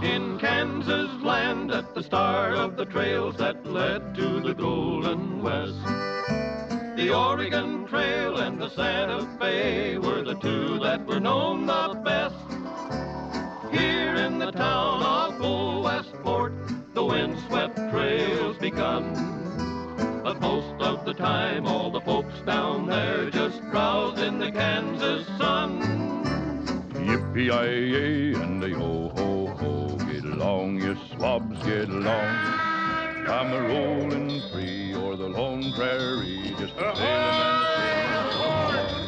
In Kansas land at the start of the trails that led to the Golden West, the Oregon Trail and the Santa Fe were the two that were known the best. Here in the town of old Westport, the windswept trails begun. But most of the time, all the folks down there just drowsed in the Kansas sun. Yippee-yi-yi and a yo-ho-ho, get along, you swabs, get along. I'm a rolling free o'er the lone prairie, just a sailing and sailing.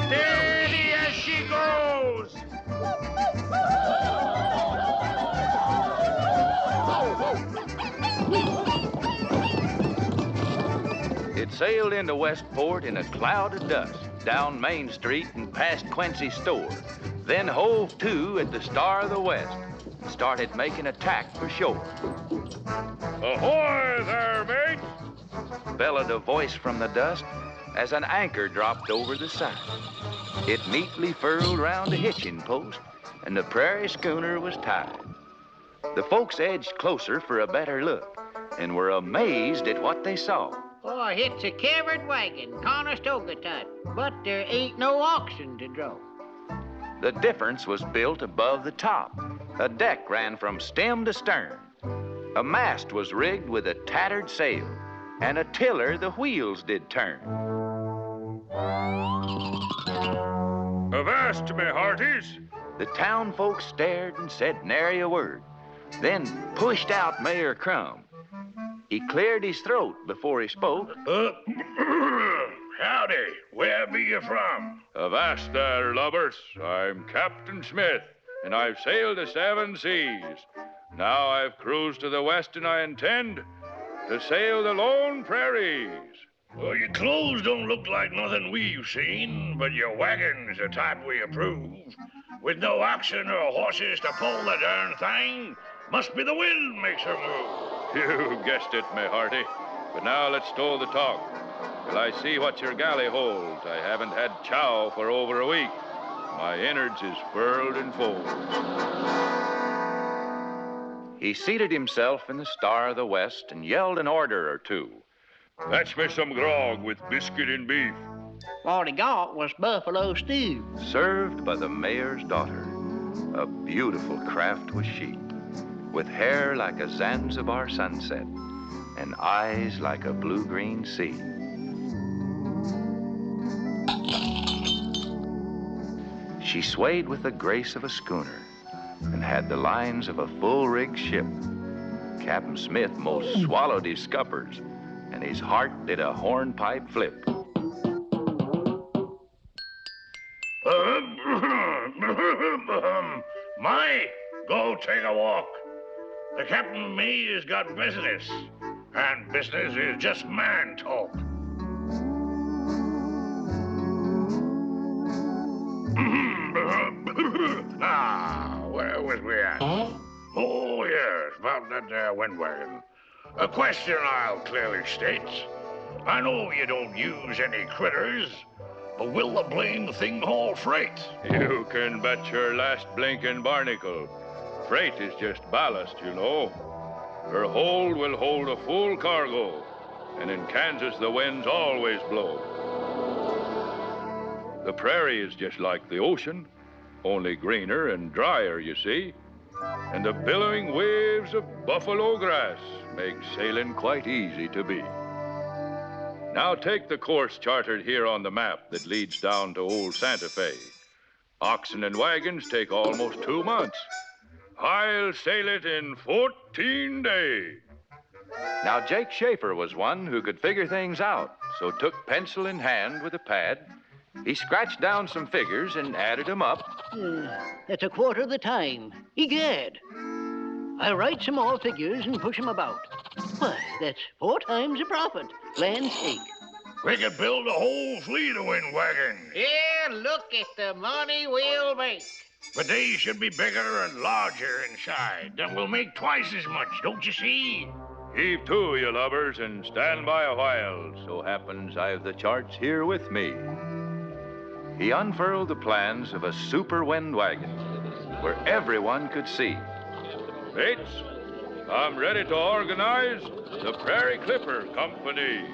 Steady as she goes! It sailed into Westport in a cloud of dust, down Main Street and past Quincy's store, then hove to at the Star of the West and started making a tack for shore. Ahoy there, mates! Bellowed a voice from the dust as an anchor dropped over the side. It neatly furled round a hitching post, and the prairie schooner was tied. The folks edged closer for a better look and were amazed at what they saw. Oh, it's a covered-wagon, Contestoga-type, but there ain't no oxen to draw. The difference was built above the top. A deck ran from stem to stern. A mast was rigged with a tattered sail, and a tiller the wheels did turn. Avast, me hearties! The town folks stared and said nary a word, then pushed out Mayor Crum. He cleared his throat before he spoke. Howdy, where be you from? Avast there, lubbers. I'm Captain Smith, and I've sailed the 7 seas. Now I've cruised to the west, and I intend to sail the lone prairies. Well, your clothes don't look like nothing we've seen, but your wagon's the type we approve. With no oxen or horses to pull the darn thing, must be the wind makes her move. You guessed it, me hearty. But now let's stow the talk. Till I see what your galley holds. I haven't had chow for over a week. My innards is furled in folds. He seated himself in the Star of the West and yelled an order or two. Fetch me some grog with biscuit and beef. What he got was buffalo stew. Served by the mayor's daughter. A beautiful craft was she, with hair like a Zanzibar sunset and eyes like a blue-green sea. She swayed with the grace of a schooner and had the lines of a full-rigged ship. Captain Smith most swallowed his scuppers, and his heart did a hornpipe flip. My, go take a walk. The captain and me has got business, and business is just man talk. Where was we at? Oh, yes, about that there Windwagon. A question I'll clearly state. I know you don't use any critters, but will the blame thing haul freight? You can bet your last blinking barnacle. Freight is just ballast, you know. Her hold will hold a full cargo, and in Kansas the winds always blow. The prairie is just like the ocean, only greener and drier, you see. And the billowing waves of buffalo grass make sailing quite easy to be. Now take the course charted here on the map that leads down to old Santa Fe. Oxen and wagons take almost 2 months. I'll sail it in 14 days. Now, Jake Schaefer was one who could figure things out, so took pencil in hand with a pad. He scratched down some figures and added them up. That's a quarter the time. Egad. I'll write some more figures and push 'em about. Why, that's 4 times the profit. Land's sake. We could build a whole fleet of wind wagons. Yeah, look at the money we'll make. But they should be bigger and larger inside. Then we'll make twice as much, don't you see? Heave to, you lubbers, and stand by a while. So happens I've the charts here with me. He unfurled the plans of a super wind wagon where everyone could see. Mates, I'm ready to organize the Prairie Clipper Company.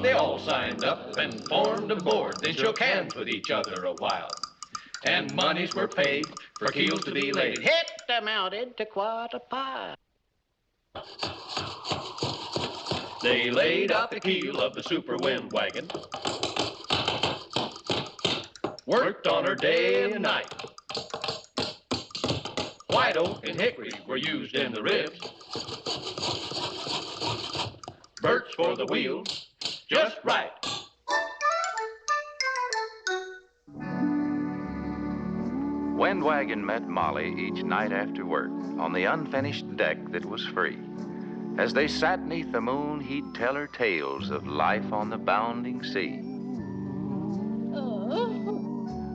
They all signed up and formed a board. They shook hands with each other a while. And monies were paid for keels to be laid. It amounted to quite a pile. They laid out the keel of the super wind wagon. Worked on her day and night. White oak and hickory were used in the ribs. Birch for the wheels, just right. Windwagon met Molly each night after work on the unfinished deck that was free. As they sat 'neath the moon, he'd tell her tales of life on the bounding sea.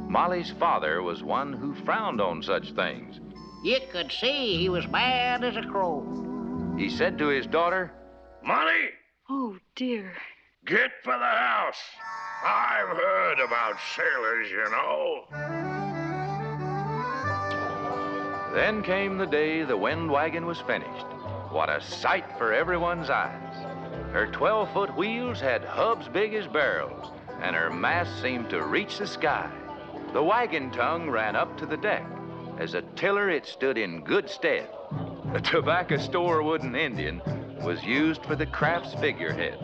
Molly's father was one who frowned on such things. You could see he was mad as a crow. He said to his daughter, Molly, Oh, dear. get for the house. I've heard about sailors, you know. Then came the day the wind wagon was finished. What a sight for everyone's eyes. Her 12-foot wheels had hubs big as barrels, and her mast seemed to reach the sky. The wagon tongue ran up to the deck. As a tiller, it stood in good stead. A tobacco store wooden Indian was used for the craft's figurehead.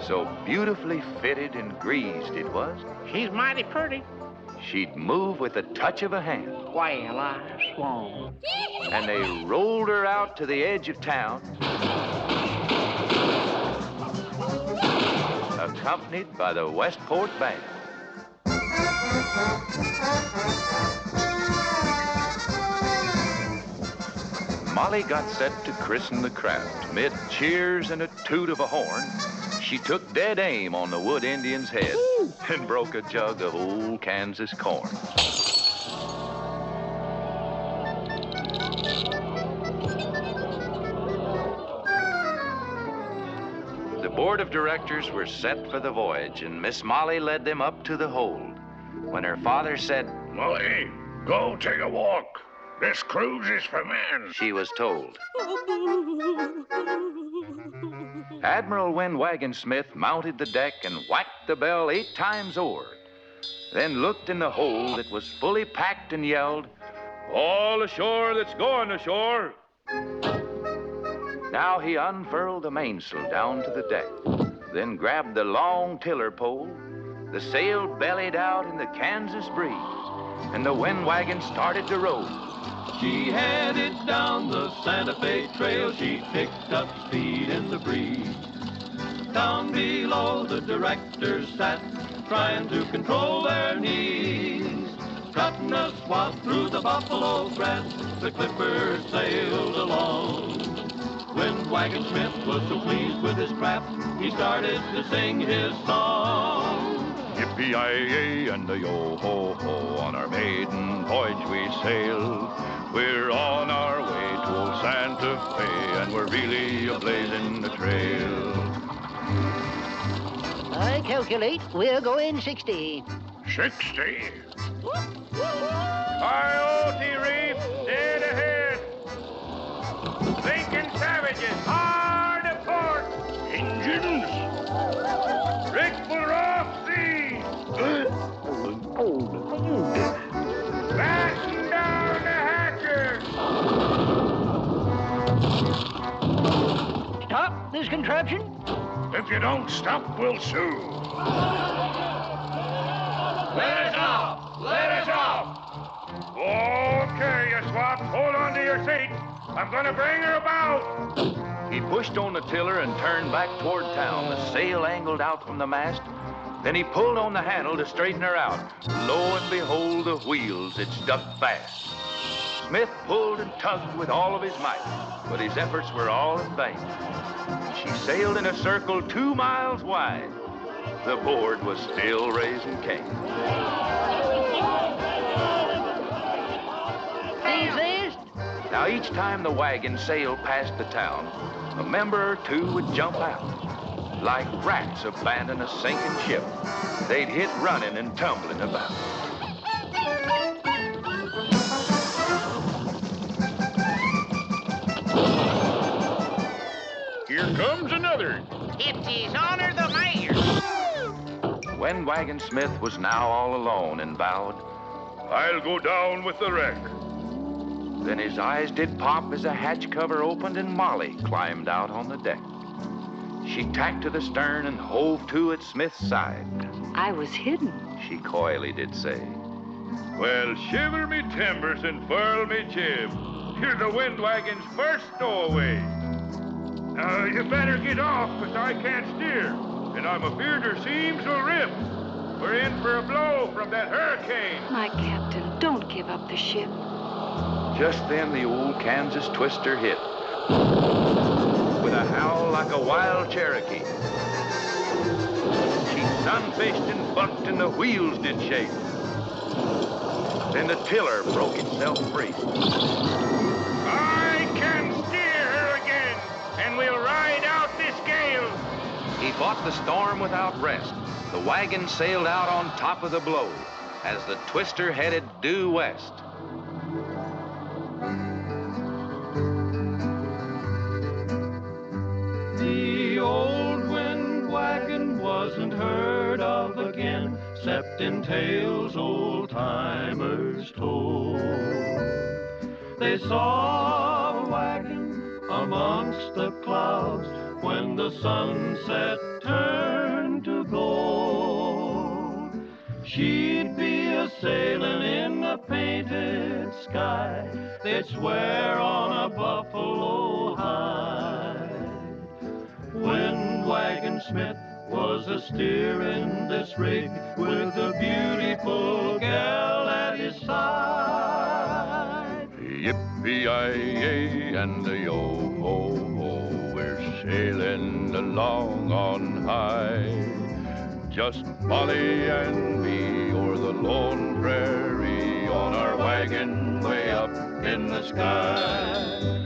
So beautifully fitted and greased it was, She's mighty pretty. she'd move with the touch of a hand. Well, I swan. And they rolled her out to the edge of town, accompanied by the Westport band. Molly got set to christen the craft. Mid cheers and a toot of a horn, she took dead aim on the wood Indian's head and broke a jug of old Kansas corn. The board of directors were set for the voyage, and Miss Molly led them up to the hold. When her father said, Molly, go take a walk. This cruise is for men. she was told. Admiral Windwagon Smith mounted the deck and whacked the bell 8 times o'er, then looked in the hold that was fully packed and yelled, All ashore that's going ashore. Now he unfurled the mainsail down to the deck, then grabbed the long tiller pole. The sail bellied out in the Kansas breeze, and the wind wagon started to roll. She headed down the Santa Fe Trail. She picked up speed in the breeze. Down below, the directors sat, trying to control their knees. Cutting a swath through the buffalo grass, the Clipper sailed along. Windwagon Smith was so pleased with his craft, he started to sing his song. Yippee-yi-yi and the yo-ho-ho, on our maiden voyage we sail. We're on our way to old Santa Fe, and we're really a-blazing the trail. I calculate we're going 60. 60? Coyote Reef, dead ahead. Lincoln Savages, hard a port. Engines? Rick will off sea. Batten down the hatches. Stop this contraption. The If you don't stop, we'll sue. Let us off! Let us off! Okay, you swaps, hold on to your seats. I'm gonna bring her about. He pushed on the tiller and turned back toward town. The sail angled out from the mast. Then he pulled on the handle to straighten her out. Lo and behold, the wheels had stuck fast. Smith pulled and tugged with all of his might, but his efforts were all in vain. She sailed in a circle 2 miles wide. The board was still raising Cain. Exist? Now, each time the wagon sailed past the town, a member or two would jump out. Like rats abandon a sinking ship, they'd hit running and tumbling about. Here comes another. It's his honor the mayor. Windwagon Smith was now all alone and vowed. I'll go down with the wreck. Then his eyes did pop as a hatch cover opened and Molly climbed out on the deck. She tacked to the stern and hove to at Smith's side. I was hidden. She coyly did say. Well, shiver me timbers and furl me jib. You're the Windwagon's first stowaway. Now, you better get off, 'cause I can't steer. And I'm afeard her seams will rip. We're in for a blow from that hurricane. My captain, don't give up the ship. Just then the old Kansas twister hit. With a howl like a wild Cherokee. She sunfished and bucked and the wheels did shake. Then the tiller broke itself free. I can steer her again, and we'll ride out this gale. He fought the storm without rest. The wagon sailed out on top of the blow as the twister headed due west. The old Windwagon wasn't heard of again, except in tales old-timers told. They saw a wagon amongst the clouds when the sunset turned to gold. She'd be a-sailing in a painted sky, they'd swear on a buffalo hide. Windwagon Smith was a-steering this rig with a beautiful gal at his side. Yippee-yi-yay and a yo-ho-ho, we're sailing along on high. Just Molly and me o'er the lone prairie on our wagon way up in the sky.